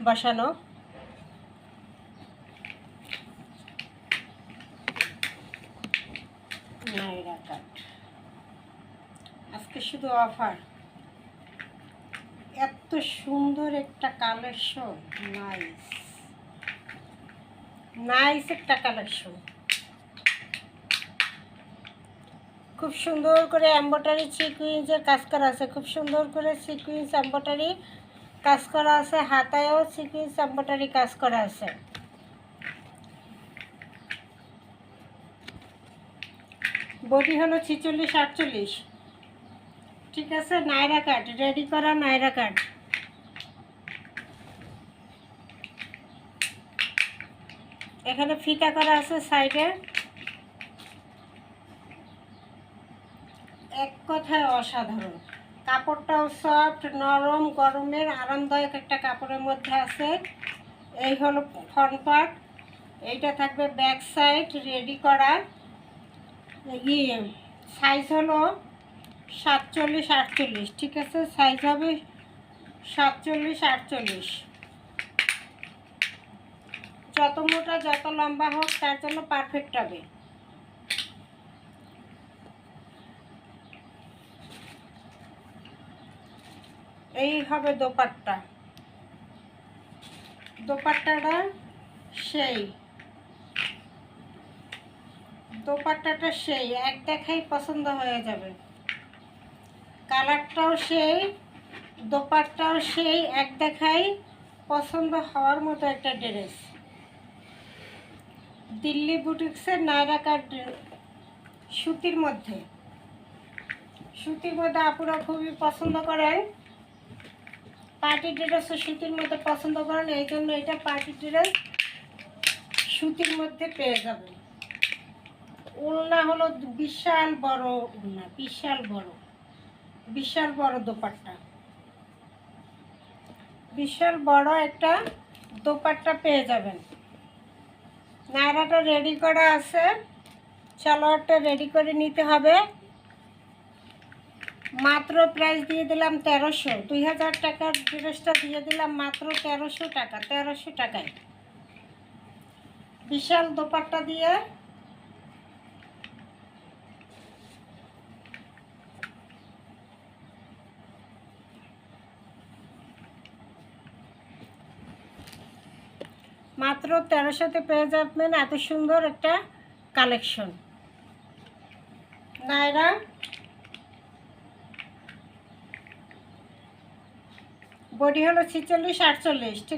বসানো। নাইরা কাট আজকে শুধু অফার। এত সুন্দর একটা কালেকশন, নাইস নাইস একটা কালেকশন। খুব সুন্দর করে এমব্রয়ডারি সিকুয়েন্সের কাজ করা আছে, খুব সুন্দর করে সিকুয়েন্স এমব্রয়ডারি কাজ করা আছে, হাতায়ও সিকুয়েন্স এমব্রয়ডারি কাজ করা আছে। বডি হলো 46-48, ঠিক আছে। নাইরা কাট, রেডি করা নাইরা কাট। এখানে ফিতা করা আছে সাইডে। এক কথায় অসাধারণ। কাপড়টাও সফট, নরম, গরমের আরামদায়ক একটা কাপড়ের মধ্যে আছে। এই হলো ফ্রন্ট পার্ট, এইটা থাকবে ব্যাক সাইড রেডি করা। সাইজ হলো 47-48, ঠিক আছে। সাইজ হবে 47-48। যত মোটা যত লম্বা হোক তার জন্য পারফেক্ট হবে। এই হবে দোপাট্টা। দোপাট্টাটা সেই দোপাট্টাটা সেই এক দেখাই পছন্দ হয়ে যাবে। কালারটাও সেই, দোপাট্টাও সেই, এক দেখাই পছন্দ হওয়ার মতো একটা ড্রেস। দিল্লি বুটিক্সের নাইরা কাট সুতির মধ্যে। সুতির মধ্যে আপুরা খুবই পছন্দ করেন, পার্টি ড্রেসও সুতির মধ্যে পছন্দ করেন, এই জন্য এটা পার্টি ড্রেস সুতির মধ্যে পেয়ে যাবেন। ওড়না হলো বিশাল বড় ওড়না, বিশাল বড় দোপাট্টা, বিশাল বড় একটা দোপাট্টা পেয়ে যাবেন। নাইরাটা রেডি করা আছে, সালোয়ারটা রেডি করে নিতে হবে। মাত্র প্রাইস দিয়ে দিলাম 1300। 2000 টাকার ড্রেসটা দিয়ে দিলাম মাত্র 1300 টাকা। 1300 টাকায় বিশাল দোপাট্টা দিয়ে মাত্র 1300-তে পেয়ে যাবেন এত সুন্দর একটা কালেকশন। নাইরা বডি হলো 46-48, ঠিক